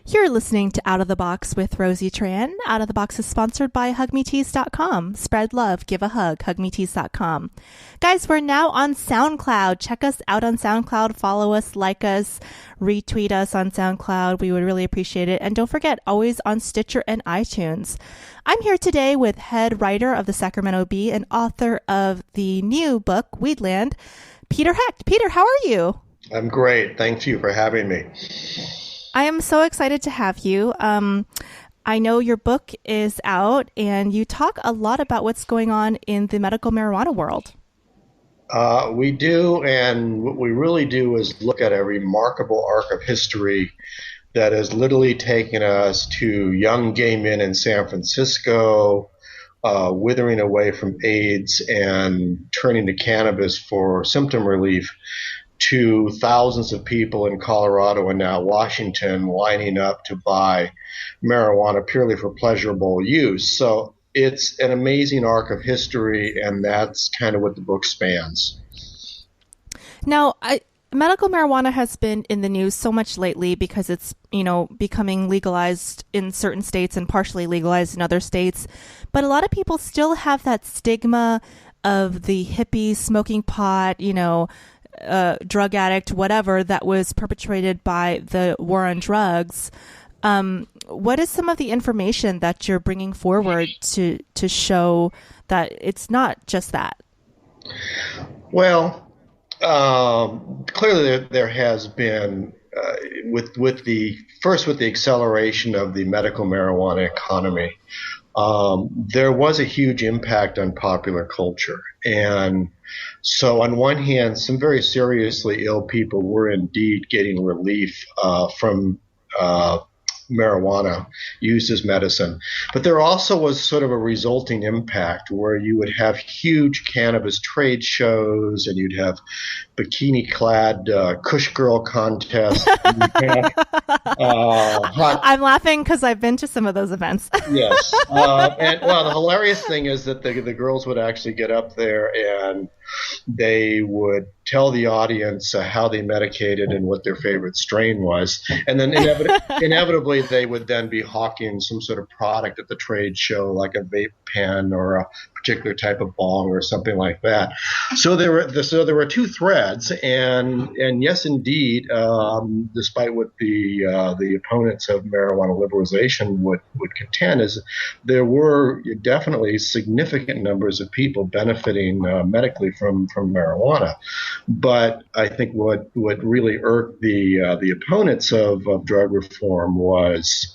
You're listening to Out of the Box with Rosie Tran. Out of the Box is sponsored by hugmetease.com. Spread love, give a hug, hugmetease.com. Guys, we're now on SoundCloud. Check us out on SoundCloud. Follow us, like us, retweet us on SoundCloud. We would really appreciate it. And don't forget, always on Stitcher and iTunes. I'm here today with head writer of the Sacramento Bee and author of the new book, Weedland, Peter Hecht. Peter, how are you? I'm great. Thank you for having me. I am so excited to have you. I know your book is out, and you talk a lot about what's going on in the medical marijuana world. We do, and what we really do is look at a remarkable arc of history that has literally taken us to young gay men in San Francisco, withering away from AIDS and turning to cannabis for symptom relief, to thousands of people in Colorado and now Washington lining up to buy marijuana purely for pleasurable use. So it's an amazing arc of history, and that's kind of what the book spans. Now, medical marijuana has been in the news so much lately because it's, becoming legalized in certain states and partially legalized in other states. But a lot of people still have that stigma of the hippie smoking pot, drug addict, whatever, that was perpetrated by the war on drugs. What is some of the information that you're bringing forward to show that it's not just that? Well, clearly there has been, with the acceleration of the medical marijuana economy, there was a huge impact on popular culture. And so on one hand, some very seriously ill people were indeed getting relief from marijuana used as medicine. But there also was sort of a resulting impact where you would have huge cannabis trade shows, and you'd have bikini-clad Kush Girl contests. I'm laughing because I've been to some of those events. Yes. And the hilarious thing is that the girls would actually get up there and they would tell the audience how they medicated and what their favorite strain was. And then inevitably they would then be hawking some sort of product at the trade show, like a vape pen or a particular type of bong or something like that. So there were two threads, and yes, indeed, despite what the opponents of marijuana liberalization would contend, is there were definitely significant numbers of people benefiting medically from marijuana. But I think what really irked the opponents of drug reform was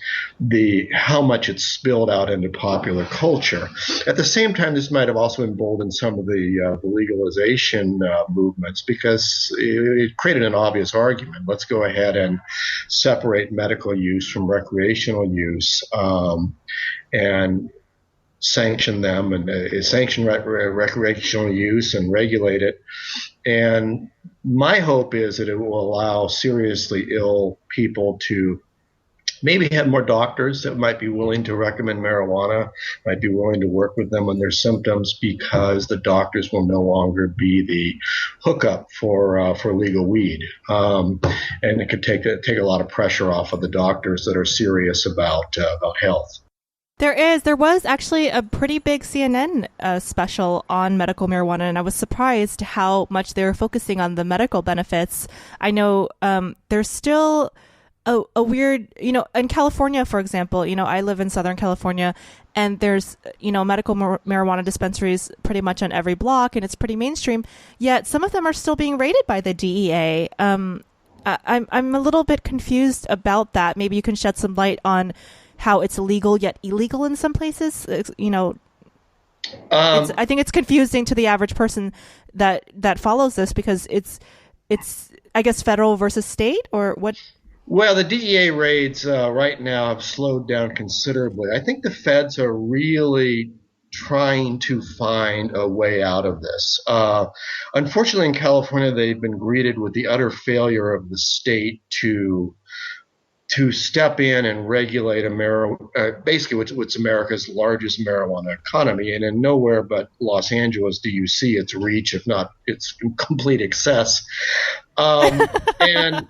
how much it spilled out into popular culture. At the same time, this might have also emboldened some of the legalization movements, because it created an obvious argument. Let's go ahead and separate medical use from recreational use, and sanction them, and sanction recreational use and regulate it. And my hope is that it will allow seriously ill people to maybe have more doctors that might be willing to recommend marijuana, might be willing to work with them on their symptoms, because the doctors will no longer be the hookup for legal weed. And it could take a lot of pressure off of the doctors that are serious about health. There was actually a pretty big CNN special on medical marijuana, and I was surprised how much they were focusing on the medical benefits. I know there's still a weird, in California, for example, I live in Southern California, and there's, medical marijuana dispensaries pretty much on every block, and it's pretty mainstream, yet some of them are still being raided by the DEA. I'm a little bit confused about that. Maybe you can shed some light on how it's legal yet illegal in some places. I think it's confusing to the average person that follows this, because it's I guess federal versus state, or what? Well, the DEA raids right now have slowed down considerably. I think the feds are really trying to find a way out of this. Unfortunately, in California, they've been greeted with the utter failure of the state to step in and regulate basically what's America's largest marijuana economy. And in nowhere but Los Angeles do you see its reach, if not its complete excess. And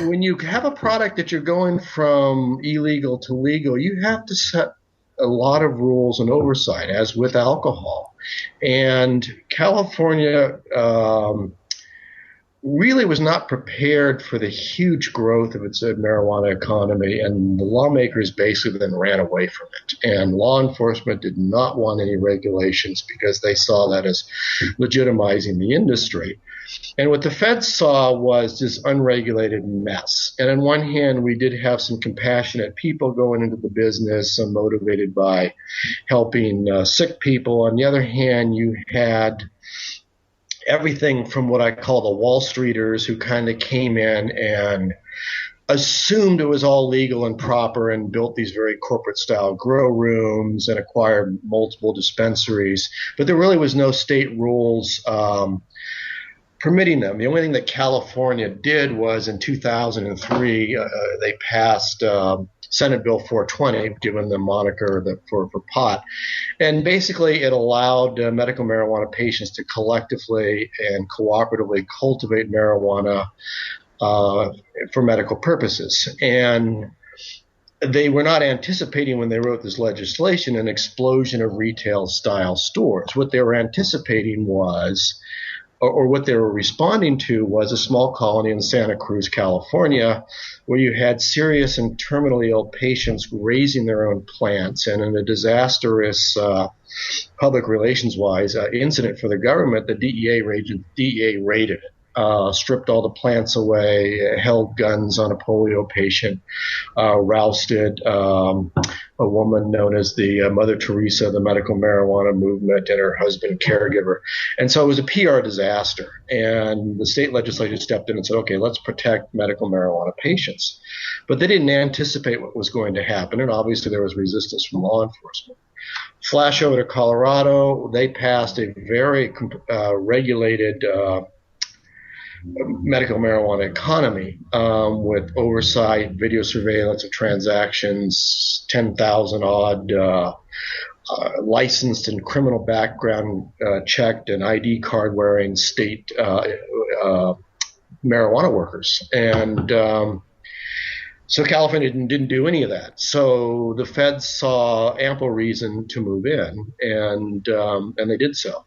when you have a product that you're going from illegal to legal, you have to set a lot of rules and oversight, as with alcohol. And California really was not prepared for the huge growth of its marijuana economy, and the lawmakers basically then ran away from it. And law enforcement did not want any regulations because they saw that as legitimizing the industry. And what the feds saw was this unregulated mess. And on one hand, we did have some compassionate people going into the business, some motivated by helping sick people. On the other hand, you had everything from what I call the Wall Streeters who kind of came in and assumed it was all legal and proper and built these very corporate style grow rooms and acquired multiple dispensaries. But there really was no state rules permitting them. The only thing that California did was in 2003, they passed Senate Bill 420, given the moniker for pot. And basically it allowed medical marijuana patients to collectively and cooperatively cultivate marijuana for medical purposes. And they were not anticipating, when they wrote this legislation, an explosion of retail style stores. What they were anticipating was, or what they were responding to, was a small colony in Santa Cruz, California, where you had serious and terminally ill patients raising their own plants. And in a disastrous public relations-wise incident for the government, the DEA raided it. Stripped all the plants away, held guns on a polio patient, rousted a woman known as the Mother Teresa of the medical marijuana movement and her husband caregiver. And so it was a PR disaster. And the state legislature stepped in and said, okay, let's protect medical marijuana patients. But they didn't anticipate what was going to happen. And obviously there was resistance from law enforcement. Flash over to Colorado. They passed a very regulated medical marijuana economy with oversight, video surveillance of transactions, 10,000 odd licensed and criminal background checked and ID card wearing state marijuana workers. And so California didn't do any of that. So the feds saw ample reason to move in, and they did so.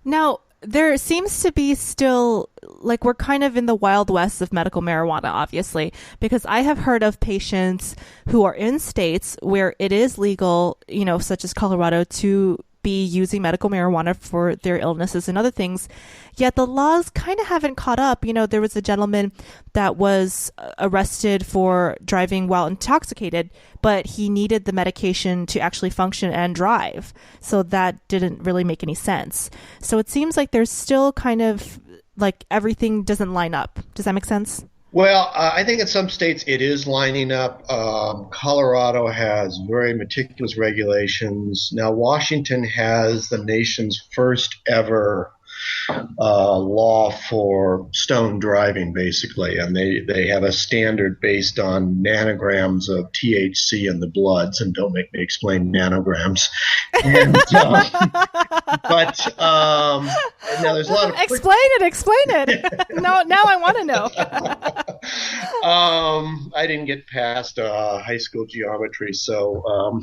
Now, there seems to be still, like, we're kind of in the wild west of medical marijuana, obviously, because I have heard of patients who are in states where it is legal, such as Colorado, to be using medical marijuana for their illnesses and other things. Yet the laws kind of haven't caught up. There was a gentleman that was arrested for driving while intoxicated, but he needed the medication to actually function and drive. So that didn't really make any sense. So it seems like there's still kind of like everything doesn't line up. Does that make sense? Well, I think in some states it is lining up. Colorado has very meticulous regulations. Now, Washington has the nation's first ever law for stone driving, basically, and they have a standard based on nanograms of THC in the bloods. And don't make me explain nanograms. And, but now there's a lot of explain it. No, now I want to know. I didn't get past high school geometry, so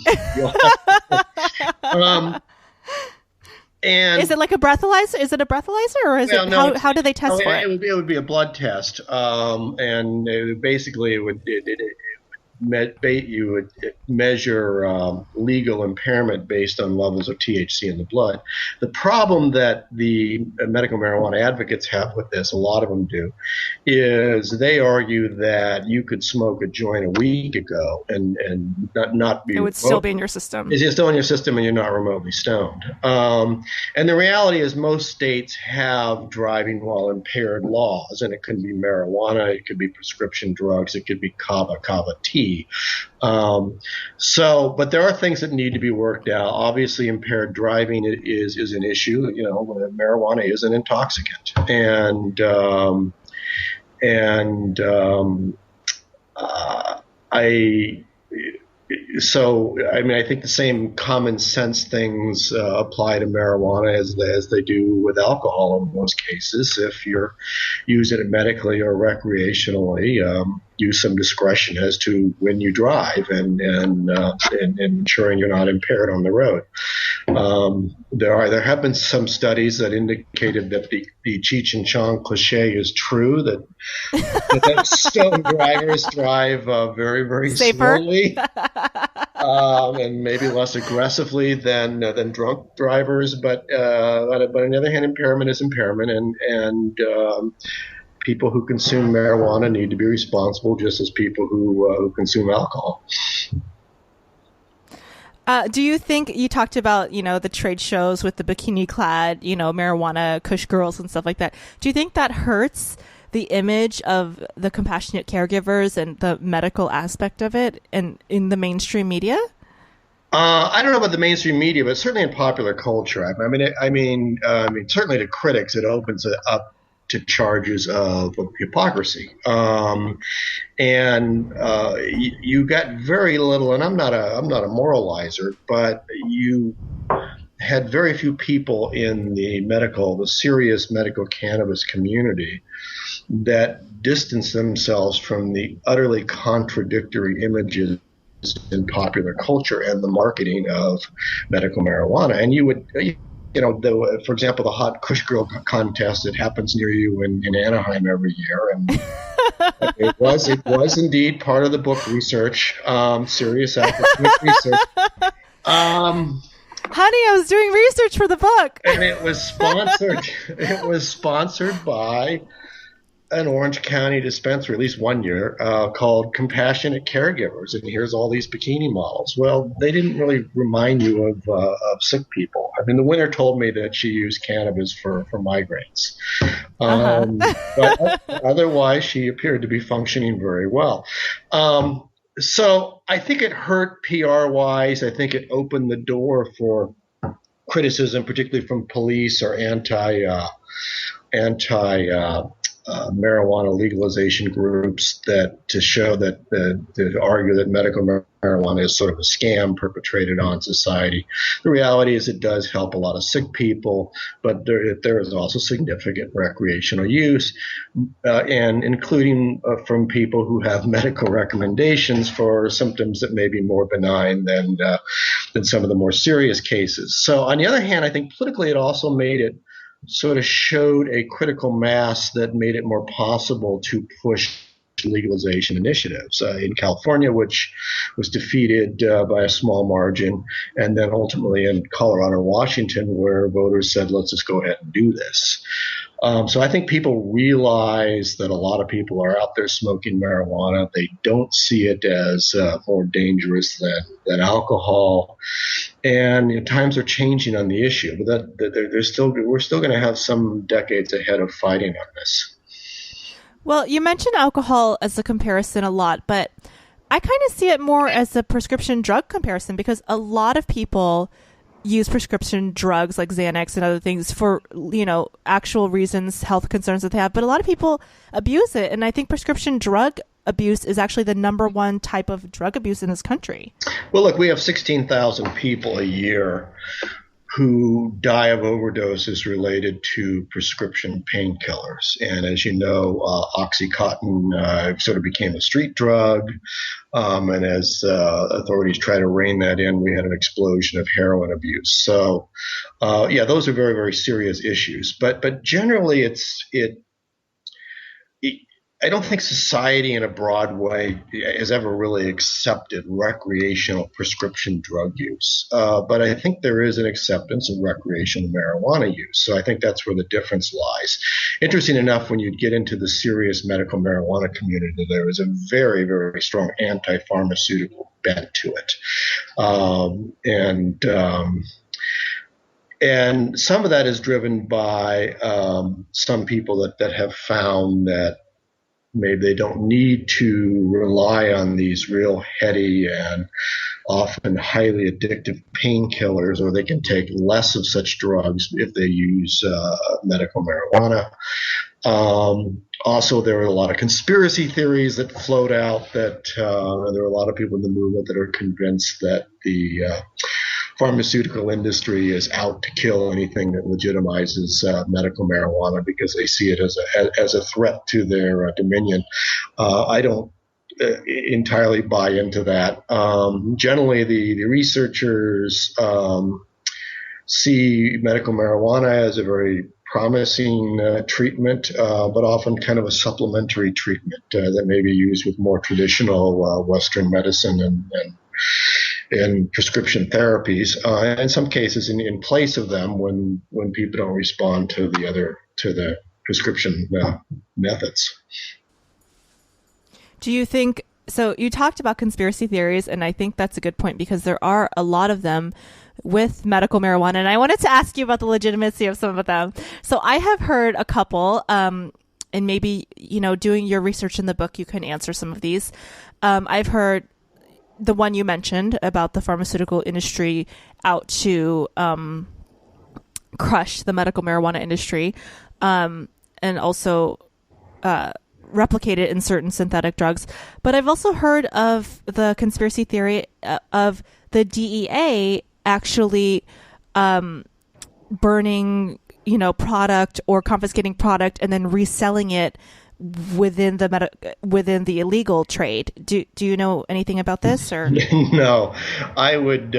and is it like a breathalyzer? Is it a breathalyzer, or is it how do they test for it? It would be a blood test, and basically you would measure legal impairment based on levels of THC in the blood. The problem that the medical marijuana advocates have with this, a lot of them do, is they argue that you could smoke a joint a week ago and not be. It would still be in your system. It's still in your system, and you're not remotely stoned. And the reality is, most states have driving while impaired laws, and it could be marijuana, it could be prescription drugs, it could be kava tea. But there are things that need to be worked out. Obviously, impaired driving is an issue. Marijuana is an intoxicant, so I mean, I think the same common sense things apply to marijuana as they do with alcohol in most cases. If you're using it medically or recreationally, use some discretion as to when you drive and ensuring you're not impaired on the road. There have been some studies that indicated that the Cheech and Chong cliche is true, that stone drivers drive very, very Safer. slowly and maybe less aggressively than drunk drivers. But on the other hand, impairment is impairment, and people who consume marijuana need to be responsible just as people who consume alcohol. Do you think you talked about, the trade shows with the bikini clad, marijuana kush girls and stuff like that? Do you think that hurts the image of the compassionate caregivers and the medical aspect of it in the mainstream media? I don't know about the mainstream media, but certainly in popular culture. I mean, certainly to critics, it opens it up to charges of hypocrisy. You got very little, and I'm not a moralizer, but you had very few people in the serious medical cannabis community that distanced themselves from the utterly contradictory images in popular culture and the marketing of medical marijuana. And you would, for example, the Hot Kush Girl contest that happens near you in Anaheim every year, and it was indeed part of the book research, serious academic research. Honey, I was doing research for the book, and it was sponsored. It was sponsored by an Orange County dispensary, at least one year, called Compassionate Caregivers, and here's all these bikini models. Well, they didn't really remind you of sick people. I mean, the winner told me that she used cannabis for migraines, but otherwise she appeared to be functioning very well. So I think it hurt PR-wise. I think it opened the door for criticism, particularly from police or anti marijuana legalization groups to argue that medical marijuana is sort of a scam perpetrated on society. The reality is it does help a lot of sick people, but there is also significant recreational use, and including from people who have medical recommendations for symptoms that may be more benign than some of the more serious cases. So on the other hand, I think politically it also sort of showed a critical mass that made it more possible to push legalization initiatives in California, which was defeated by a small margin, and then ultimately in Colorado and Washington, where voters said, let's just go ahead and do this. So I think people realize that a lot of people are out there smoking marijuana. They don't see it as more dangerous than alcohol. And times are changing on the issue, but we're still going to have some decades ahead of fighting on this. Well, you mentioned alcohol as a comparison a lot, but I kind of see it more as a prescription drug comparison, because a lot of people use prescription drugs like Xanax and other things for, actual reasons, health concerns that they have. But a lot of people abuse it. And I think prescription drug abuse is actually the number one type of drug abuse in this country. Well, look, we have 16,000 people a year who die of overdoses related to prescription painkillers. And as you know, Oxycontin sort of became a street drug. And as authorities try to rein that in, we had an explosion of heroin abuse. So, those are very, very serious issues. But generally, I don't think society in a broad way has ever really accepted recreational prescription drug use. But I think there is an acceptance of recreational marijuana use. So I think that's where the difference lies. Interesting enough, when you get into the serious medical marijuana community, there is a very, very strong anti-pharmaceutical bent to it. And some of that is driven by some people that have found that maybe they don't need to rely on these real heady and often highly addictive painkillers, or they can take less of such drugs if they use medical marijuana. Also, there are a lot of conspiracy theories that float out that there are a lot of people in the movement that are convinced that the pharmaceutical industry is out to kill anything that legitimizes medical marijuana because they see it as a threat to their dominion. I don't entirely buy into that. Generally, the researchers see medical marijuana as a very promising treatment, but often kind of a supplementary treatment that may be used with more traditional Western medicine and prescription therapies. In some cases, in place of them, when people don't respond to the prescription methods. Do you think so? You talked about conspiracy theories, and I think that's a good point because there are a lot of them with medical marijuana, and I wanted to ask you about the legitimacy of some of them. So I have heard a couple, and maybe, doing your research in the book, you can answer some of these. I've heard the one you mentioned about the pharmaceutical industry out to crush the medical marijuana industry, and also replicate it in certain synthetic drugs. But I've also heard of the conspiracy theory of the DEA actually burning, product or confiscating product and then reselling it within the illegal trade. Do you know anything about this? Or no, I would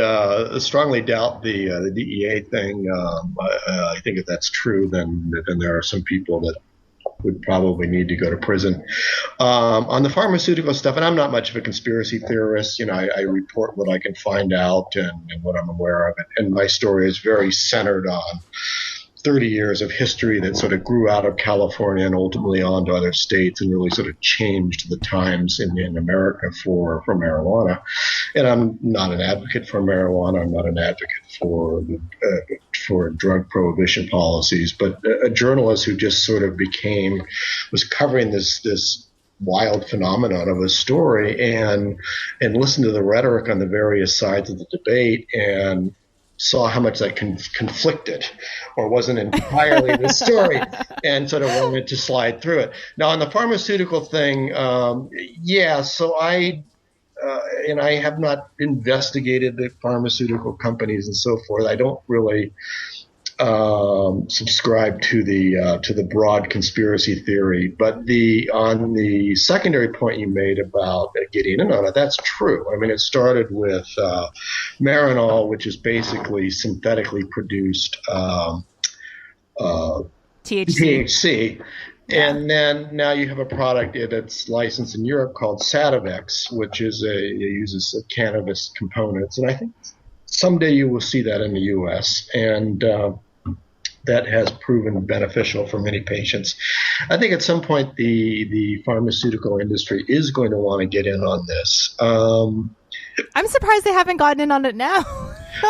strongly doubt the DEA thing. I think if that's true, then there are some people that would probably need to go to prison. On the pharmaceutical stuff, and I'm not much of a conspiracy theorist, I report what I can find out and what I'm aware of. And my story is very centered on 30 years of history that sort of grew out of California and ultimately on to other states and really sort of changed the times in America for marijuana. And I'm not an advocate for marijuana. I'm not an advocate for drug prohibition policies, but a journalist who just sort of was covering this wild phenomenon of a story and listened to the rhetoric on the various sides of the debate and saw how much that conflicted or wasn't entirely the story and sort of wanted to slide through it. Now, on the pharmaceutical thing, so I have not investigated the pharmaceutical companies and so forth. I don't really subscribe to the broad conspiracy theory, but on the secondary point you made about getting in on it, that's true. I mean, it started with Marinol, which is basically synthetically produced THC. Yeah. And then now you have a product that's licensed in Europe called Sativex, which it uses cannabis components, and I think someday you will see that in the U.S. and that has proven beneficial for many patients. I think at some point the pharmaceutical industry is going to want to get in on this. I'm surprised they haven't gotten in on it now.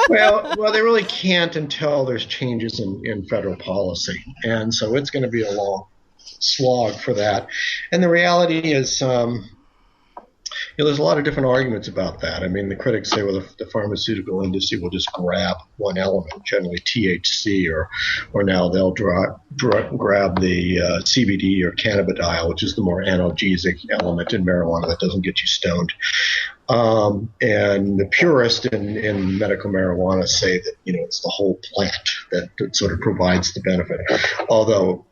well, they really can't until there's changes in federal policy, and so it's going to be a long slog for that. And the reality is, there's a lot of different arguments about that. I mean, the critics say, well, the pharmaceutical industry will just grab one element, generally THC, or now they'll grab the CBD or cannabidiol, which is the more analgesic element in marijuana that doesn't get you stoned. And the purists in medical marijuana say that, it's the whole plant that sort of provides the benefit. Although,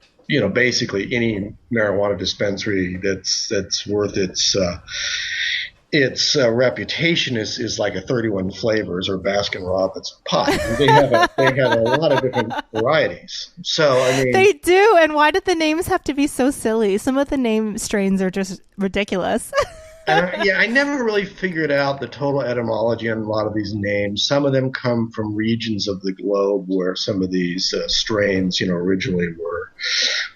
basically any marijuana dispensary that's worth its reputation is like a 31 flavors or Baskin Robbins pop. They have a lot of different varieties. So I mean, they do. And why did the names have to be so silly? Some of the name strains are just ridiculous. I never really figured out the total etymology on a lot of these names. Some of them come from regions of the globe where some of these strains, originally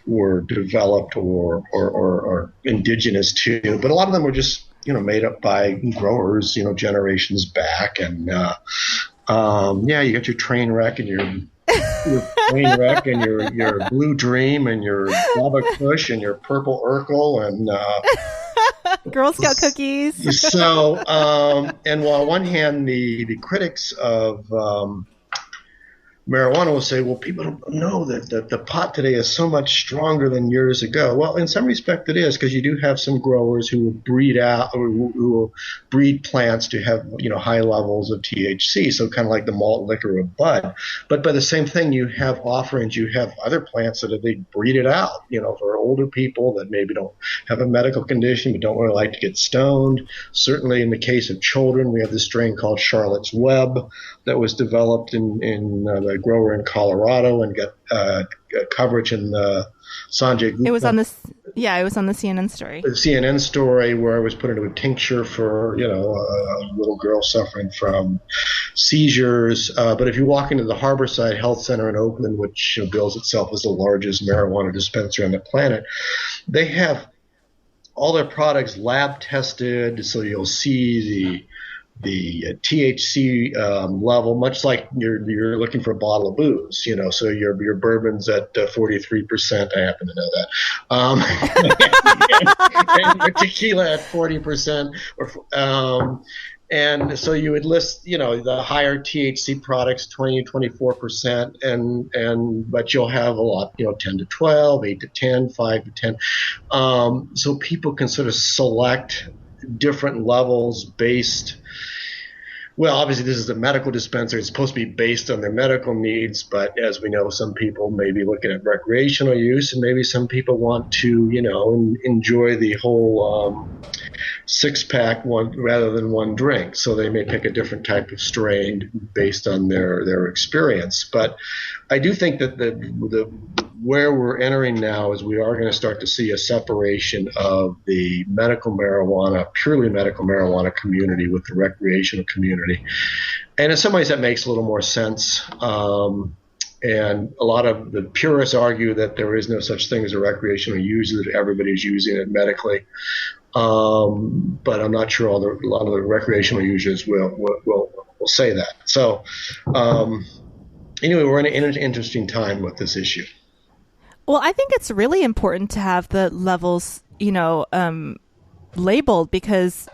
were developed or indigenous to, but a lot of them were just made up by growers, generations back. And you got your train wreck and your train wreck and your blue dream and your Baba Kush and your purple Urkel and Girl Scout cookies. So, and while on one hand, the critics of marijuana will say, well, people don't know that the pot today is so much stronger than years ago. Well, in some respect it is, because you do have some growers who will breed out, or who will breed plants to have, high levels of THC. So kind of like the malt liquor of bud. But by the same thing, you have offerings, you have other plants that they breed it out, for older people that maybe don't have a medical condition but don't really like to get stoned. Certainly in the case of children, we have this strain called Charlotte's Web that was developed in the grower in Colorado and got coverage in the Sanjay Gupta. It was on the CNN story. The CNN story where it was put into a tincture for, a little girl suffering from seizures. But if you walk into the Harborside Health Center in Oakland, which bills itself as the largest marijuana dispensary on the planet, they have all their products lab tested, so you'll see the THC level, much like you're looking for a bottle of booze, so your bourbon's at 43%. I happen to know that. And your tequila at 40%. And so you would list, the higher THC products, 20 to 24%, but you'll have a lot, 10 to 12, 8 to 10, 5 to 10. So people can sort of select different levels based. Well, obviously, this is a medical dispensary. It's supposed to be based on their medical needs, but as we know, some people may be looking at recreational use, and maybe some people want to, enjoy the whole six-pack rather than one drink. So they may pick a different type of strain based on their experience. But I do think that where we're entering now is we are going to start to see a separation of the purely medical marijuana community with the recreational community. And in some ways that makes a little more sense. And a lot of the purists argue that there is no such thing as a recreational user, that everybody's using it medically. But I'm not sure a lot of the recreational users will say that. So anyway, we're in an interesting time with this issue. Well, I think it's really important to have the levels, labeled, because,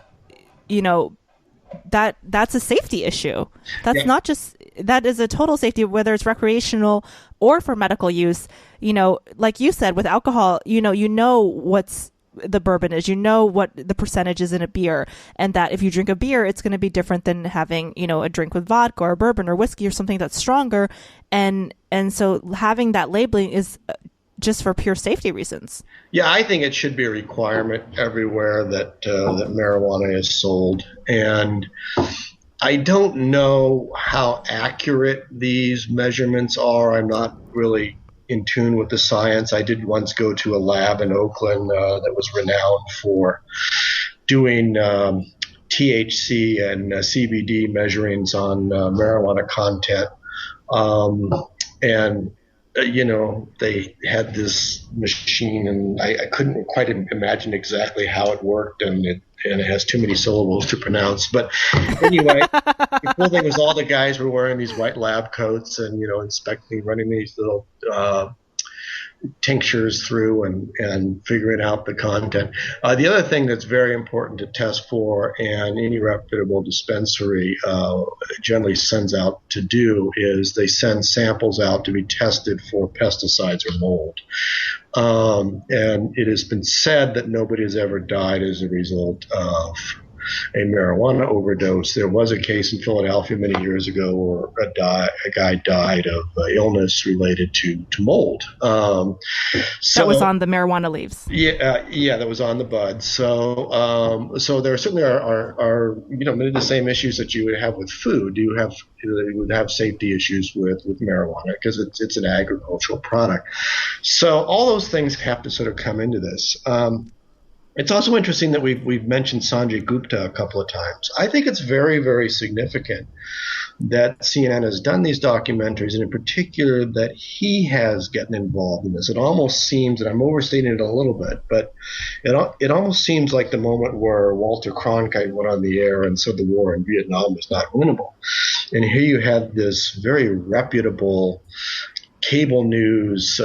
that's a safety issue. That's not just, that is a total safety, whether it's recreational or for medical use. Like you said, with alcohol, what's the bourbon is, what the percentage is in a beer, and that if you drink a beer, it's going to be different than having, a drink with vodka or bourbon or whiskey or something that's stronger. And so having that labeling is just for pure safety reasons. Yeah, I think it should be a requirement everywhere that marijuana is sold. And I don't know how accurate these measurements are. I'm not really in tune with the science. I did once go to a lab in Oakland that was renowned for doing THC and CBD measurings on marijuana content. They had this machine, and I couldn't quite imagine exactly how it worked, and it has too many syllables to pronounce. But anyway, the cool thing was all the guys were wearing these white lab coats and, inspecting, running these little tinctures through and figuring out the content. The other thing that's very important to test for, and any reputable dispensary generally sends out to do, is they send samples out to be tested for pesticides or mold. And it has been said that nobody has ever died as a result of a marijuana overdose. There was a case in Philadelphia many years ago where a guy died of illness related to mold. That was on the marijuana leaves. Yeah, that was on the bud. So there certainly are many of the same issues that you would have with food. You would have safety issues with marijuana because it's an agricultural product. So all those things have to sort of come into this. It's also interesting that we've mentioned Sanjay Gupta a couple of times. I think it's very, very significant that CNN has done these documentaries, and in particular that he has gotten involved in this. It almost seems, and I'm overstating it a little bit, but it almost seems like the moment where Walter Cronkite went on the air and said the war in Vietnam was not winnable. And here you had this very reputable cable news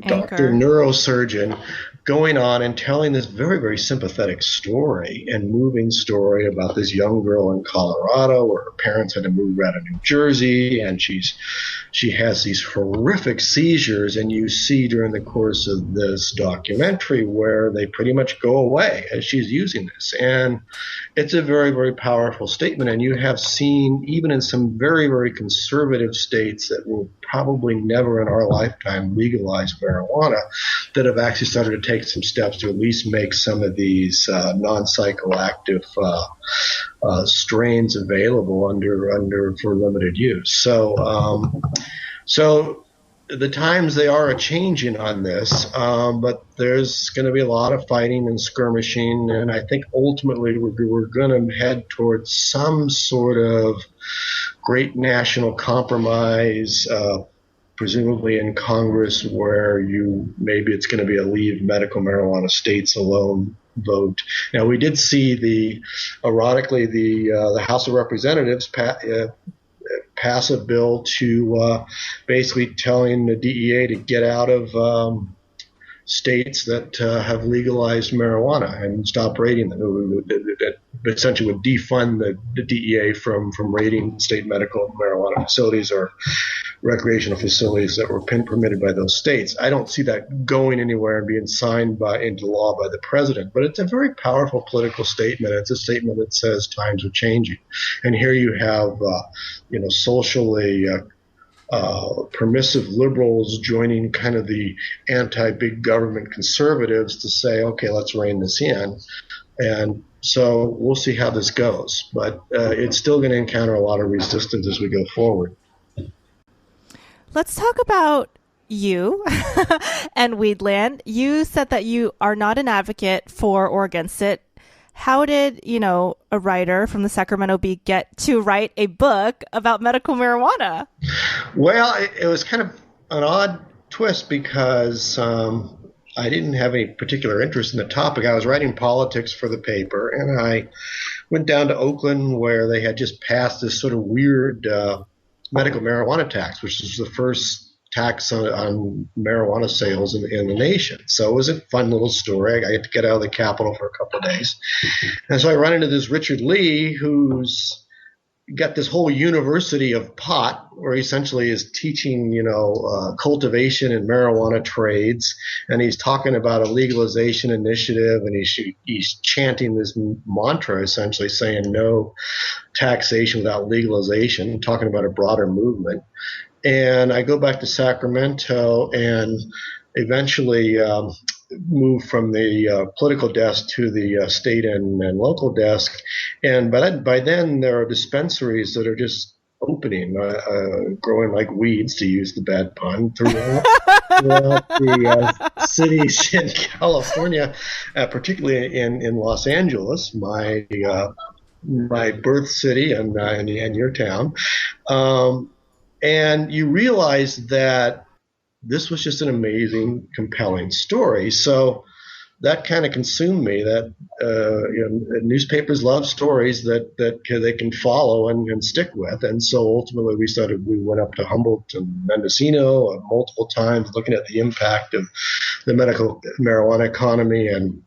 doctor, neurosurgeon, going on and telling this very, very sympathetic story and moving story about this young girl in Colorado where her parents had to move out of New Jersey, and she has these horrific seizures, and you see during the course of this documentary where they pretty much go away as she's using this. And it's a very, very powerful statement, and you have seen, even in some very, very conservative states that will probably never in our lifetime legalize marijuana, that have actually started to take some steps to at least make some of these non-psychoactive strains available under for limited use. So the times they are changing on this, but there's going to be a lot of fighting and skirmishing, and I think ultimately we're going to head towards some sort of great national compromise, presumably in Congress, where maybe it's going to be a leave medical marijuana states alone vote. Now, we did see ironically, the House of Representatives pass a bill to basically telling the DEA to get out of states that have legalized marijuana and stop raiding them. That essentially would defund the DEA from raiding state medical marijuana facilities or recreational facilities that were permitted by those states. I don't see that going anywhere and being signed into law by the president, but it's a very powerful political statement. It's a statement that says times are changing. And here you have, socially permissive liberals joining kind of the anti-big government conservatives to say, okay, let's rein this in. And so we'll see how this goes. But it's still going to encounter a lot of resistance as we go forward. Let's talk about you and Weedland. You said that you are not an advocate for or against it. How did, a writer from the Sacramento Bee get to write a book about medical marijuana? Well, it was kind of an odd twist because I didn't have any particular interest in the topic. I was writing politics for the paper, and I went down to Oakland where they had just passed this sort of weird medical marijuana tax, which is the first tax on marijuana sales in the nation. So it was a fun little story. I got to get out of the Capitol for a couple of days. And so I run into this Richard Lee, who's got this whole university of pot, where he essentially is teaching, cultivation and marijuana trades. And he's talking about a legalization initiative, and he's chanting this mantra, essentially saying no taxation without legalization, talking about a broader movement. And I go back to Sacramento and eventually move from the political desk to the state and local desk. And by then, there are dispensaries that are just opening, growing like weeds, to use the bad pun, throughout the cities in California, particularly in Los Angeles, my birth city and your town. And you realize that this was just an amazing, compelling story. So that kind of consumed me. That newspapers love stories that they can follow and stick with. And so ultimately, we went up to Humboldt and Mendocino multiple times, looking at the impact of the medical marijuana economy and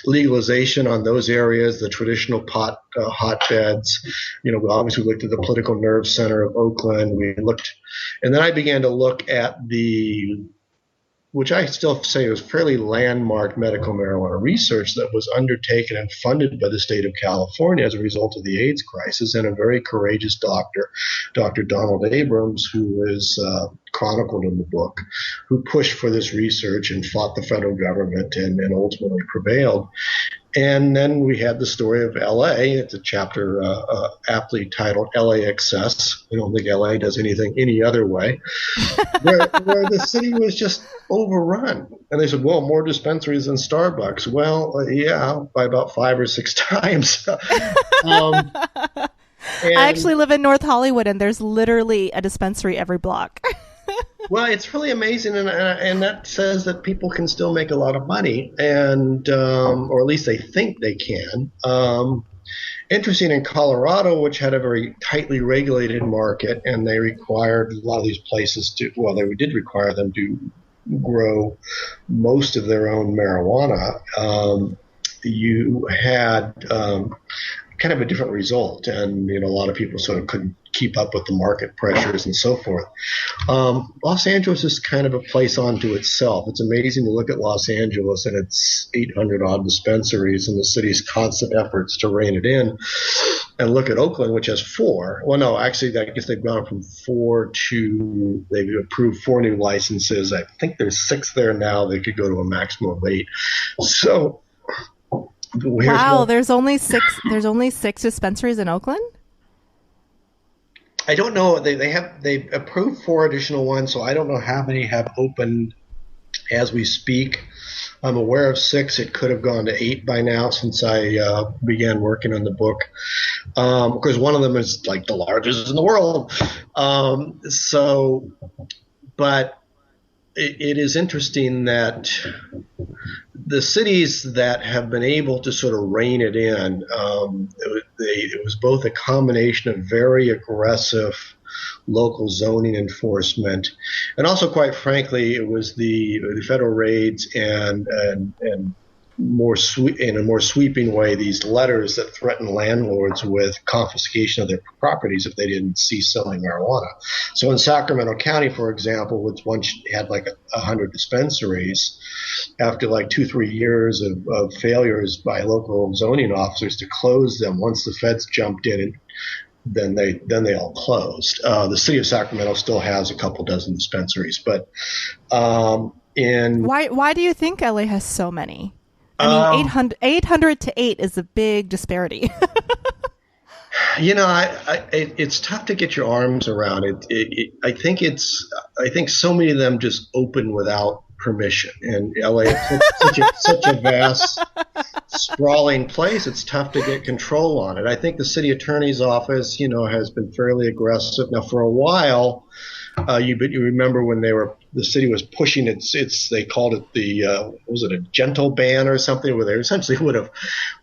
legalization on those areas, the traditional pot hotbeds. Obviously we looked at the political nerve center of Oakland. And then I began to look at which I still say was fairly landmark medical marijuana research that was undertaken and funded by the state of California as a result of the AIDS crisis, and a very courageous doctor, Dr. Donald Abrams, who is chronicled in the book, who pushed for this research and fought the federal government and ultimately prevailed. And then we had the story of L.A. It's a chapter aptly titled L.A. Excess. I don't think L.A. does anything any other way, where the city was just overrun. And they said, well, more dispensaries than Starbucks. Well, yeah, by about 5 or 6 times. I actually live in North Hollywood, and there's literally a dispensary every block. Well, it's really amazing, and that says that people can still make a lot of money, and or at least they think they can. Interesting, in Colorado, which had a very tightly regulated market, and they required a lot of these places they did require them to grow most of their own marijuana, you had kind of a different result, and a lot of people sort of couldn't keep up with the market pressures and so forth. Los Angeles is kind of a place unto itself. It's amazing to look at Los Angeles and its 800 odd dispensaries and the city's constant efforts to rein it in, and look at Oakland, which has 4. Well, no, actually, I guess they've gone from 4 to, they've approved 4 new licenses. I think there's 6 there now. They could go to a maximum of 8. So, wow, there's only 6. There's only 6 dispensaries in Oakland. I don't know. They've approved 4 additional ones, so I don't know how many have opened as we speak. I'm aware of 6. It could have gone to 8 by now since I began working on the book. Because one of them is like the largest in the world. But it is interesting that the cities that have been able to sort of rein it in, it was both a combination of very aggressive local zoning enforcement, and also, quite frankly, it was the federal raids and in a more sweeping way, these letters that threaten landlords with confiscation of their properties if they didn't cease selling marijuana. So in Sacramento County, for example, which once had like 100 dispensaries, after like 2-3 years of failures by local zoning officers to close them, once the feds jumped in, then they all closed. The city of Sacramento still has a couple dozen dispensaries, but why do you think LA has so many? I mean, 800 to 8 is a big disparity. It's tough to get your arms around it. I think so many of them just open without permission. And LA is such a vast, sprawling place. It's tough to get control on it. I think the city attorney's office, has been fairly aggressive. Now, for a while, you remember when the city was pushing they called it was it a gentle ban or something, where they essentially would have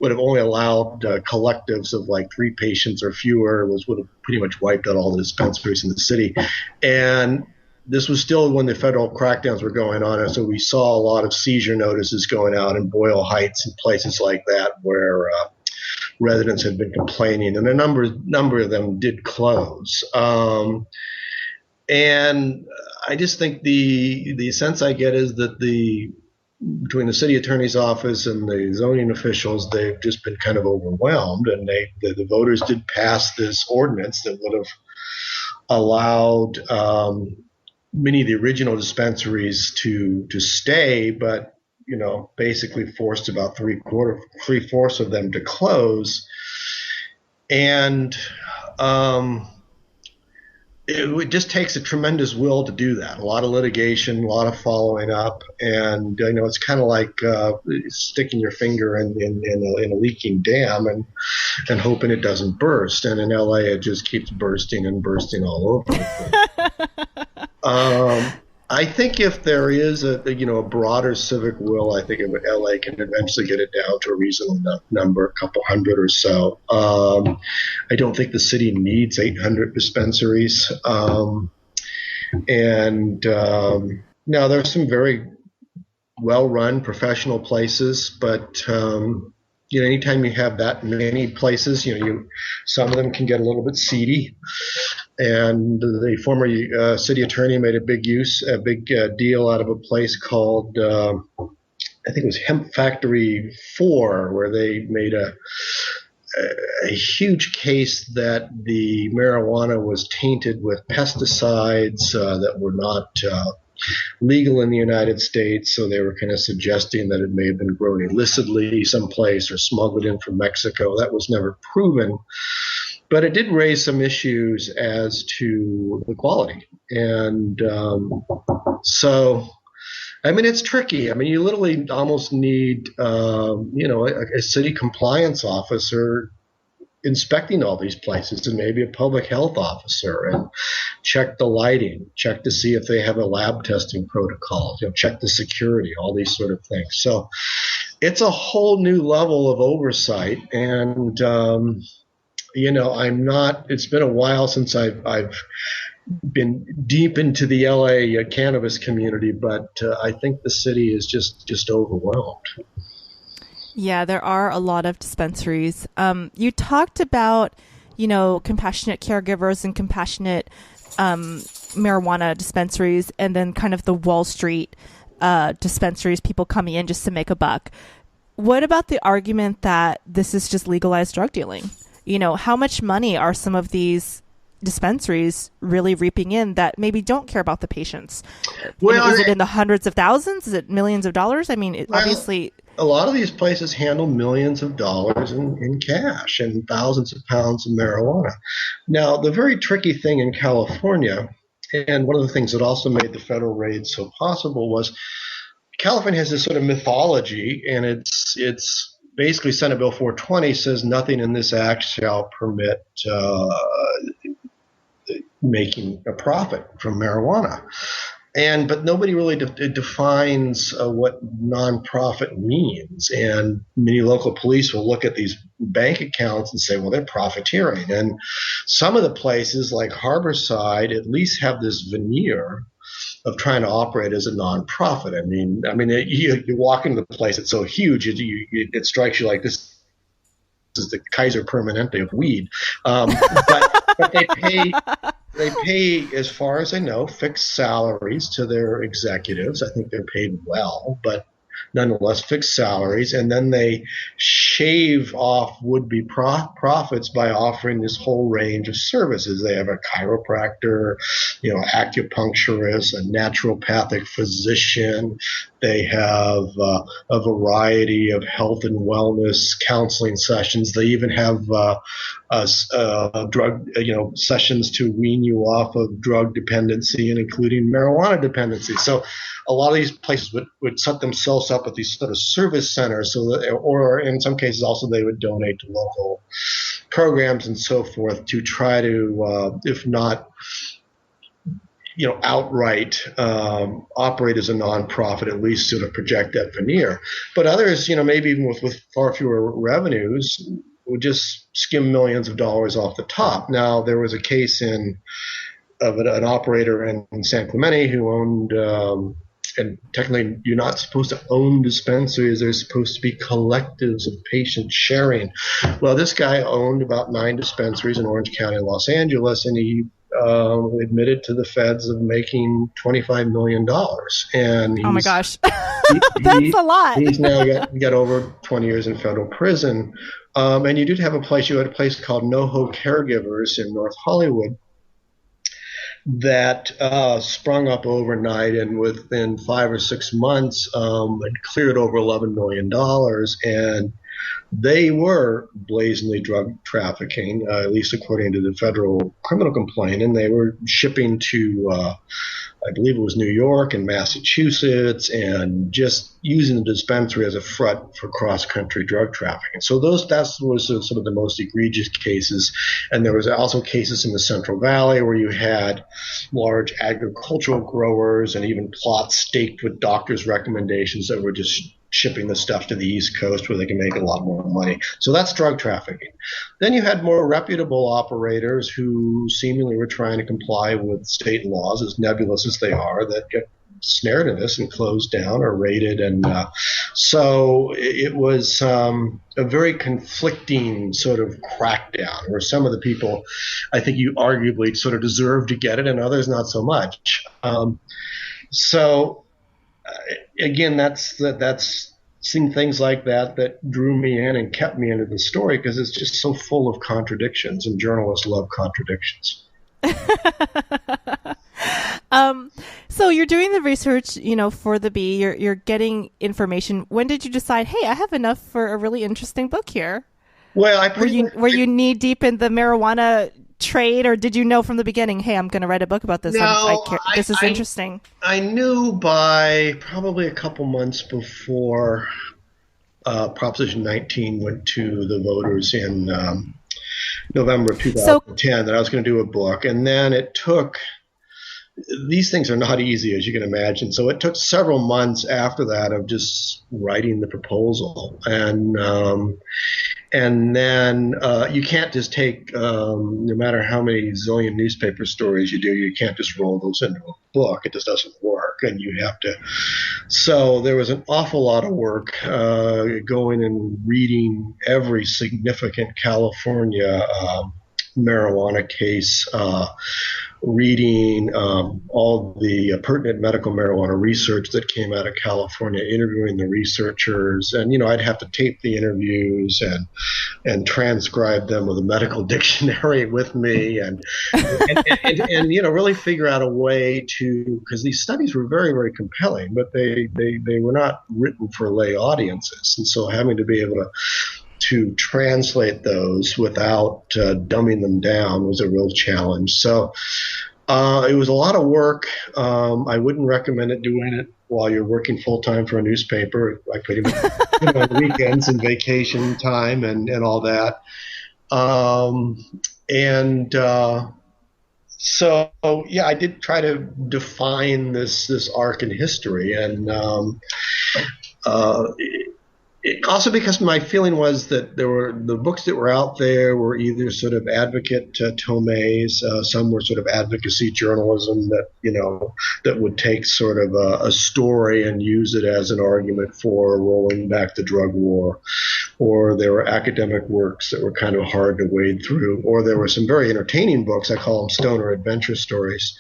only allowed collectives of like 3 patients or fewer, would have pretty much wiped out all the dispensaries in the city. And this was still when the federal crackdowns were going on, and so we saw a lot of seizure notices going out in Boyle Heights and places like that where residents had been complaining, and a number of them did close. And I just think the sense I get is that between the city attorney's office and the zoning officials, they've just been kind of overwhelmed, and the voters did pass this ordinance that would have allowed many of the original dispensaries to stay, but basically forced about 3/4 of them to close, and it just takes a tremendous will to do that. A lot of litigation, a lot of following up, and it's kind of like sticking your finger in a leaking dam and hoping it doesn't burst. And in LA, it just keeps bursting and bursting all over the place. I think if there is a broader civic will, I think LA can eventually get it down to a reasonable number, a couple hundred or so. I don't think the city needs 800 dispensaries. Now there's some very well-run professional places, but anytime you have that many places, some of them can get a little bit seedy. And the former city attorney made a big deal out of a place called, I think it was Hemp Factory 4, where they made a huge case that the marijuana was tainted with pesticides that were not legal in the United States. So they were kind of suggesting that it may have been grown illicitly someplace or smuggled in from Mexico. That was never proven. But it did raise some issues as to the quality. And so, I mean, it's tricky. I mean, you literally almost need, a city compliance officer inspecting all these places, and maybe a public health officer, and check the lighting, check to see if they have a lab testing protocol, check the security, all these sort of things. So it's a whole new level of oversight. And, it's been a while since I've been deep into the LA cannabis community, but I think the city is just overwhelmed. Yeah, there are a lot of dispensaries. You talked about, compassionate caregivers and compassionate marijuana dispensaries, and then kind of the Wall Street dispensaries, people coming in just to make a buck. What about the argument that this is just legalized drug dealing? How much money are some of these dispensaries really reaping in that maybe don't care about the patients? Is it in the hundreds of thousands? Is it millions of dollars? I mean, obviously, a lot of these places handle millions of dollars in cash and thousands of pounds of marijuana. Now, the very tricky thing in California, and one of the things that also made the federal raid so possible, was California has this sort of mythology, and it's basically Senate Bill 420 says nothing in this act shall permit making a profit from marijuana. But nobody really defines what nonprofit means. And many local police will look at these bank accounts and say, well, they're profiteering. And some of the places like Harborside at least have this veneer of trying to operate as a nonprofit. I mean, you walk into the place, it's so huge, it strikes you like this is the Kaiser Permanente of weed. But they pay, as far as I know, fixed salaries to their executives. I think they're paid well, but nonetheless fixed salaries. And then they shave off would-be profits by offering this whole range of services. They have a chiropractor, acupuncturist, a naturopathic physician. They have a variety of health and wellness counseling sessions. They even have drug, sessions to wean you off of drug dependency, and including marijuana dependency. So a lot of these places would set themselves up at these sort of service centers, or in some cases also they would donate to local programs and so forth to try to, if not, outright operate as a nonprofit, at least sort of project that veneer. But others, maybe even with far fewer revenues, would just skim millions of dollars off the top. Now, there was a case of an operator in San Clemente who owned, and technically you're not supposed to own dispensaries. They're supposed to be collectives of patient sharing. Well, this guy owned about 9 dispensaries in Orange County and Los Angeles, and he admitted to the feds of making $25 million. And oh my gosh, that's a lot. He's now got over 20 years in federal prison. And you had a place called NoHo Caregivers in North Hollywood that sprung up overnight, and within 5 or 6 months had cleared over $11 million. And they were blazingly drug trafficking, at least according to the federal criminal complaint, and they were shipping to, I believe it was New York and Massachusetts, and just using the dispensary as a front for cross-country drug trafficking. So that was sort of the most egregious cases. And there was also cases in the Central Valley where you had large agricultural growers and even plots staked with doctors' recommendations that were just shipping the stuff to the East Coast where they can make a lot more money. So that's drug trafficking. Then you had more reputable operators who seemingly were trying to comply with state laws, as nebulous as they are, that get snared in this and closed down or raided. And so it was a very conflicting sort of crackdown, where some of the people, I think you arguably sort of deserve to get it, and others not so much. Again, that's seeing things like that drew me in and kept me into the story, because it's just so full of contradictions, and journalists love contradictions. So you're doing the research, for the Bee. You're getting information. When did you decide, hey, I have enough for a really interesting book here? Well, were you knee deep in the marijuana trade, or did you know from the beginning, hey, I'm going to write a book about this? No, this is interesting. I knew by probably a couple months before Proposition 19 went to the voters in November of 2010 that I was going to do a book. And then it took – these things are not easy, as you can imagine. So it took several months after that of just writing the proposal. And And then you can't just take, no matter how many zillion newspaper stories you do, you can't just roll those into a book. It just doesn't work. And you have to. So there was an awful lot of work going and reading every significant California marijuana case, reading all the pertinent medical marijuana research that came out of California, interviewing the researchers, and I'd have to tape the interviews and transcribe them with a medical dictionary with me, and really figure out a way to, because these studies were very, very compelling, but they were not written for lay audiences, and so having to be able to translate those without dumbing them down was a real challenge. So it was a lot of work. I wouldn't recommend doing it while you're working full time for a newspaper. I could even on weekends and vacation time and all that. So yeah, I did try to define this arc in history, and also because my feeling was that the books that were out there were either sort of advocate tomes, some were sort of advocacy journalism that would take sort of a story and use it as an argument for rolling back the drug war, or there were academic works that were kind of hard to wade through, or there were some very entertaining books, I call them stoner adventure stories,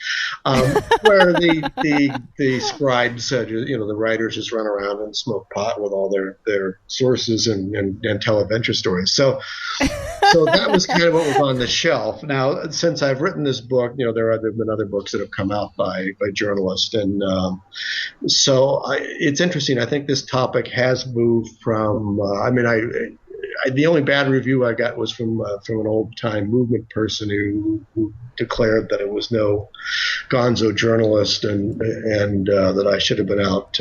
where the scribes, the writers just run around and smoke pot with all their sources and tell adventure stories. So that was kind of what was on the shelf. Now, since I've written this book, there have been other books that have come out by journalists, and it's interesting. I think this topic has moved from. The only bad review I got was from an old time movement person who declared that it was no gonzo journalist and that I should have been out,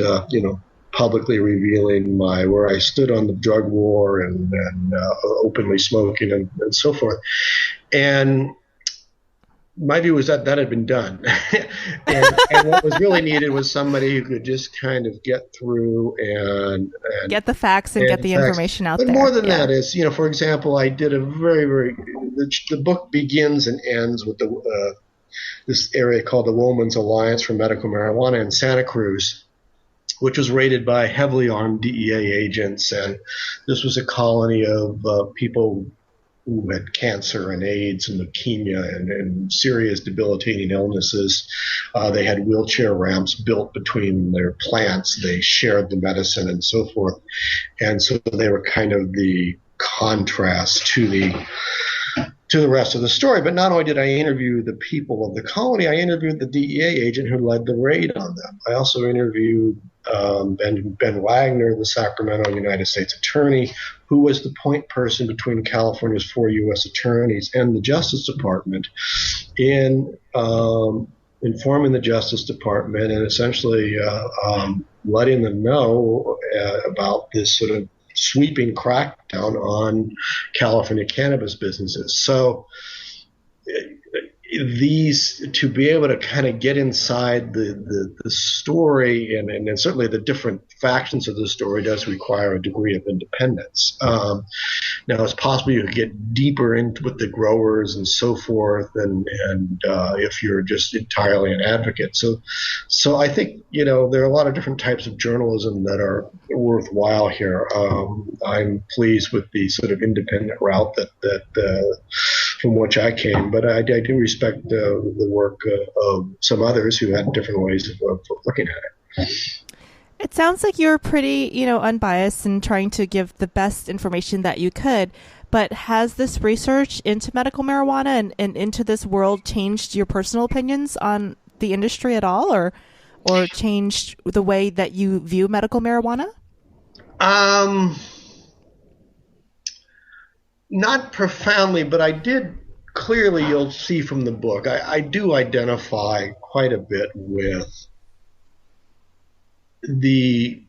publicly revealing where I stood on the drug war and openly smoking and so forth. And my view was that had been done. and what was really needed was somebody who could just kind of get through and get the facts and get the information out there. But more than that is, for example, I did a very, very, the book begins and ends with this area called the Women's Alliance for Medical Marijuana in Santa Cruz, which was raided by heavily armed DEA agents. And this was a colony of people who had cancer and AIDS and leukemia and serious debilitating illnesses. They had wheelchair ramps built between their plants. They shared the medicine and so forth. And so they were kind of the contrast to the rest of the story. But not only did I interview the people of the colony, I interviewed the DEA agent who led the raid on them. I also interviewed Ben Wagner, the Sacramento United States attorney, who was the point person between California's 4 U.S. attorneys and the Justice Department in informing the Justice Department and essentially letting them know about this sort of sweeping crackdown on California cannabis businesses. So to be able to kind of get inside the story and certainly the different factions of the story does require a degree of independence. Now, it's possible you could get deeper into with the growers and so forth, and if you're just entirely an advocate. So I think there are a lot of different types of journalism that are worthwhile here. I'm pleased with the sort of independent route that from which I came, but I do respect the work of some others who had different ways of looking at it. It sounds like you're pretty, unbiased and trying to give the best information that you could. But has this research into medical marijuana and into this world changed your personal opinions on the industry at all, or changed the way that you view medical marijuana? Not profoundly, but I did clearly, you'll see from the book, I do identify quite a bit with the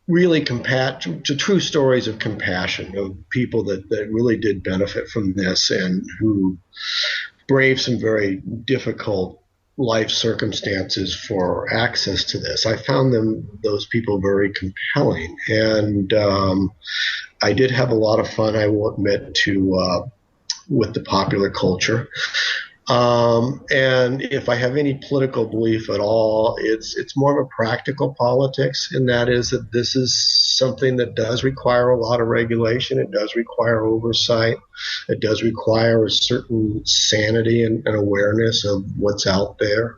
really true stories of compassion of people that really did benefit from this and who braved some very difficult life circumstances for access to this. I found those people very compelling, and I did have a lot of fun, I will admit, with the popular culture. And if I have any political belief at all, it's more of a practical politics, and that is that this is something that does require a lot of regulation. It does require oversight. It does require a certain sanity and awareness of what's out there.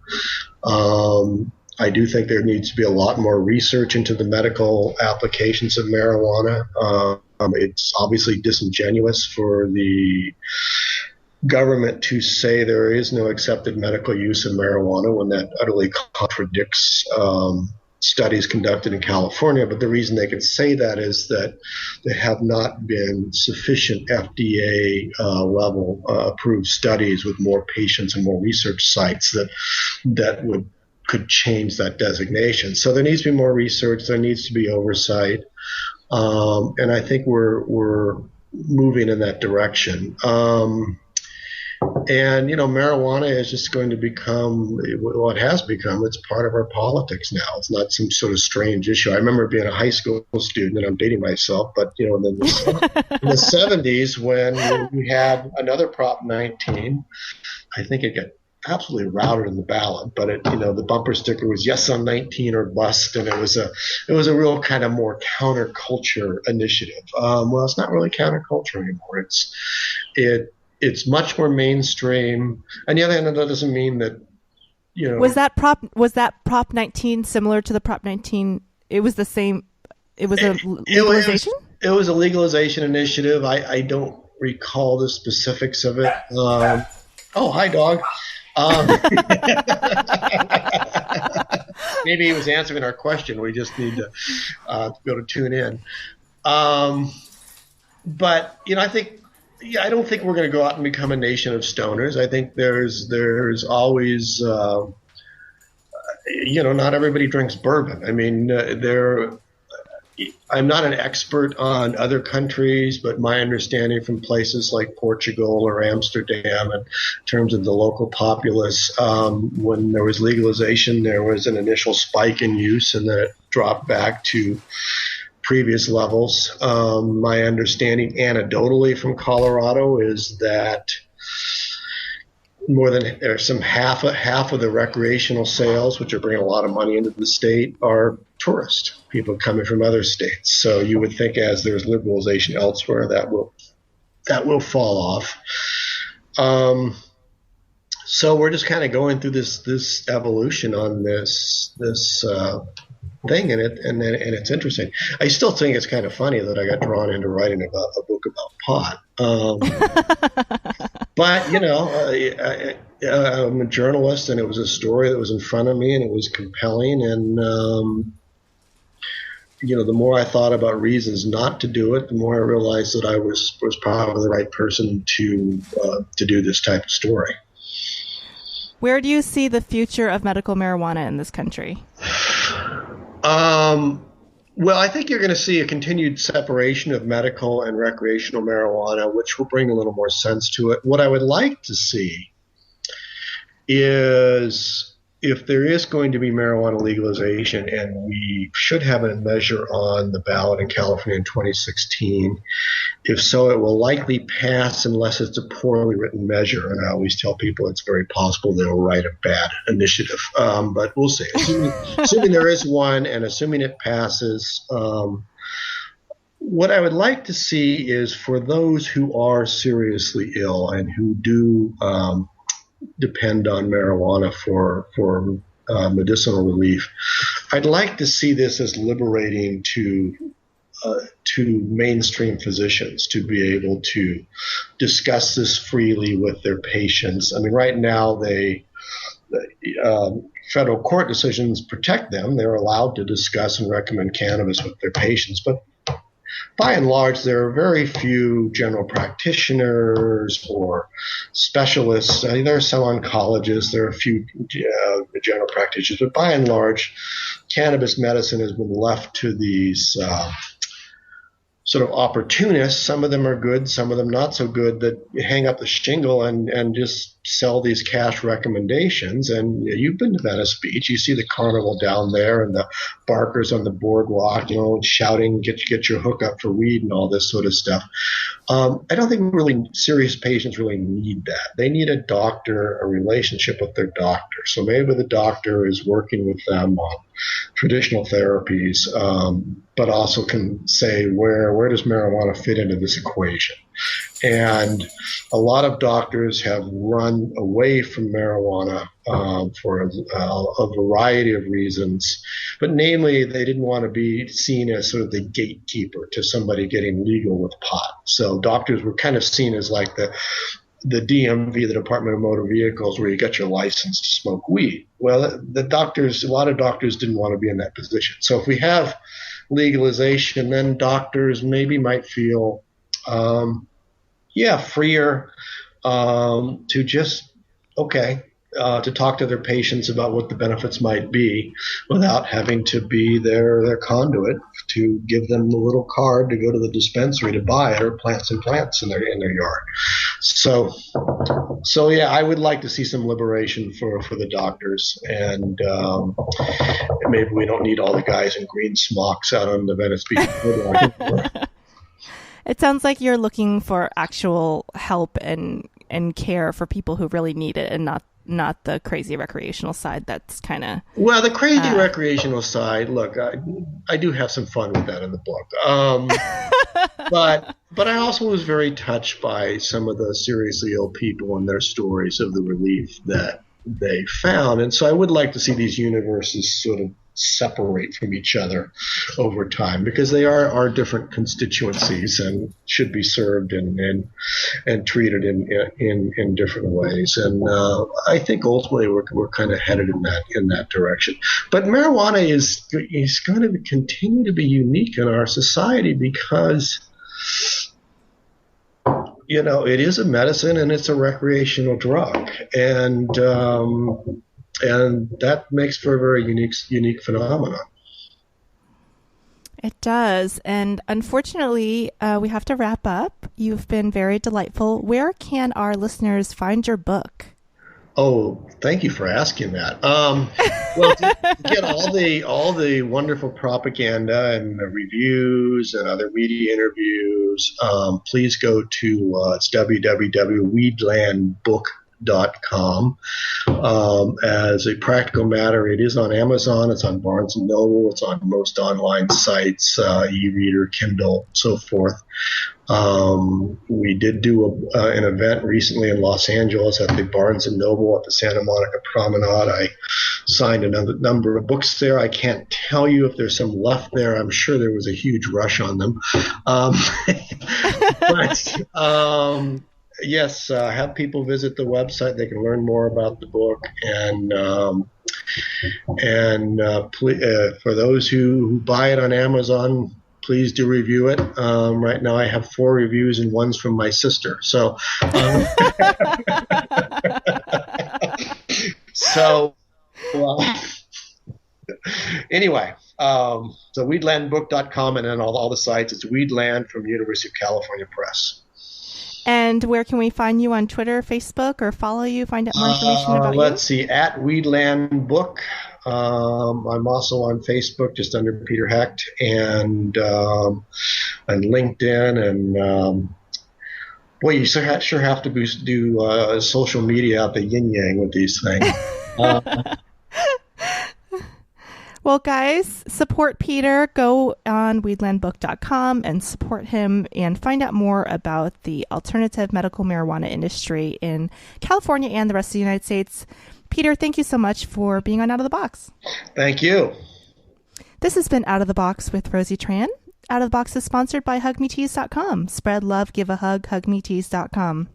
I do think there needs to be a lot more research into the medical applications of marijuana. It's obviously disingenuous for the government to say there is no accepted medical use of marijuana when that utterly contradicts studies conducted in California. But the reason they can say that is that there have not been sufficient FDA level approved studies with more patients and more research sites that could change that designation. So there needs to be more research. There needs to be oversight. And I think we're moving in that direction. And, marijuana is just going to become what it has become. It's part of our politics now. It's not some sort of strange issue. I remember being a high school student, and I'm dating myself, but, in the 70s when we had another Prop 19, I think it got absolutely routed in the ballot, but the bumper sticker was yes on 19 or bust, and it was a real kind of more counterculture initiative. Well, it's not really counterculture anymore. It's much more mainstream. On the other hand, that doesn't mean that Was that Prop 19 similar to the Prop 19? It was the same. It was a legalization. It was a legalization initiative. I don't recall the specifics of it. Oh, hi, dog. Maybe he was answering our question. We just need to be able to tune in. But I think, I don't think we're going to go out and become a nation of stoners. I think there's always, not everybody drinks bourbon. I mean, I'm not an expert on other countries, but my understanding from places like Portugal or Amsterdam in terms of the local populace, when there was legalization, there was an initial spike in use and then it dropped back to previous levels. My understanding anecdotally from Colorado is that half of the recreational sales, which are bringing a lot of money into the state, are tourist people coming from other states. So you would think as there's liberalization elsewhere, that will fall off. So we're just kind of going through this evolution on this thing, and it's interesting. I still think it's kind of funny that I got drawn into writing about a book about pot. But I'm a journalist, and it was a story that was in front of me, and it was compelling. And the more I thought about reasons not to do it, the more I realized that I was probably the right person to do this type of story. Where do you see the future of medical marijuana in this country? Well, I think you're going to see a continued separation of medical and recreational marijuana, which will bring a little more sense to it. What I would like to see is if there is going to be marijuana legalization, and we should have a measure on the ballot in California in 2016. If so, it will likely pass unless it's a poorly written measure. And I always tell people it's very possible they'll write a bad initiative. But we'll see. Assuming there is one and assuming it passes, what I would like to see is for those who are seriously ill and who do depend on marijuana for medicinal relief, I'd like to see this as liberating to mainstream physicians to be able to discuss this freely with their patients. I mean, right now federal court decisions protect them. They're allowed to discuss and recommend cannabis with their patients, but by and large, there are very few general practitioners or specialists. There are some oncologists. There are a few general practitioners. But by and large, cannabis medicine has been left to these sort of opportunists. Some of them are good, some of them not so good, that hang up the shingle and just sell these cash recommendations. And you've been to Venice Beach. You see the carnival down there and the barkers on the boardwalk, shouting, get your hookup for weed and all this sort of stuff. I don't think really serious patients really need that. They need a doctor, a relationship with their doctor. So maybe the doctor is working with them on traditional therapies, but also can say where does marijuana fit into this equation. And a lot of doctors have run away from marijuana for a variety of reasons, but namely they didn't want to be seen as sort of the gatekeeper to somebody getting legal with pot. So doctors were kind of seen as like the DMV, the Department of Motor Vehicles, where you got your license to smoke weed. Well, a lot of doctors didn't want to be in that position. So if we have legalization, then doctors maybe might feel, freer to just, to talk to their patients about what the benefits might be without having to be their conduit to give them a little card to go to the dispensary to buy it, or plant some plants in their yard. So yeah, I would like to see some liberation for the doctors, and maybe we don't need all the guys in green smocks out on the Venice Beach. It sounds like you're looking for actual help and care for people who really need it, and not the crazy recreational side. That's kind of the crazy recreational side. Look, I do have some fun with that in the book, but I also was very touched by some of the seriously ill people and their stories of the relief that they found, and so I would like to see these universes sort of separate from each other over time, because they are different constituencies and should be served and treated in different ways. And I think ultimately we're kind of headed in that direction. But marijuana is going to continue to be unique in our society because it is a medicine and it's a recreational drug, and that makes for a very unique phenomenon. It does. And unfortunately, we have to wrap up. You've been very delightful. Where can our listeners find your book? Oh, thank you for asking that. Well, to get all the wonderful propaganda and the reviews and other media interviews, please go to it's www.weedlandbook.com. As a practical matter, it is on Amazon, it's on Barnes & Noble, it's on most online sites, e-reader, Kindle, so forth. We did do an event recently in Los Angeles at the Barnes & Noble at the Santa Monica Promenade. I signed a number of books there. I can't tell you if there's some left there. I'm sure there was a huge rush on them. Yes, have people visit the website. They can learn more about the book, and for those who buy it on Amazon, please do review it. Right now, I have 4 reviews, and one's from my sister. So, anyway, so weedlandbook.com, and then all the sites. It's Weedland from University of California Press. And where can we find you on Twitter, Facebook, or follow you, find out more information about you? Let's see, at Weedland Book. I'm also on Facebook, just under Peter Hecht, and LinkedIn. And boy, you sure have to do social media out the yin-yang with these things. Well, guys, support Peter. Go on weedlandbook.com and support him and find out more about the alternative medical marijuana industry in California and the rest of the United States. Peter, thank you so much for being on Out of the Box. Thank you. This has been Out of the Box with Rosie Tran. Out of the Box is sponsored by hugmetees.com. Spread love, give a hug, hugmetees.com.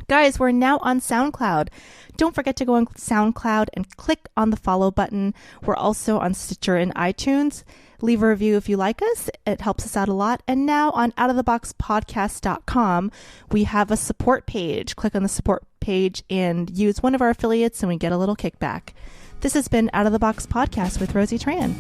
Guys, we're now on SoundCloud. Don't forget to go on SoundCloud and click on the follow button. We're also on Stitcher and iTunes. Leave a review if you like us. It helps us out a lot. And now on outoftheboxpodcast.com, we have a support page. Click on the support page and use one of our affiliates and we get a little kickback. This has been Out of the Box Podcast with Rosie Tran.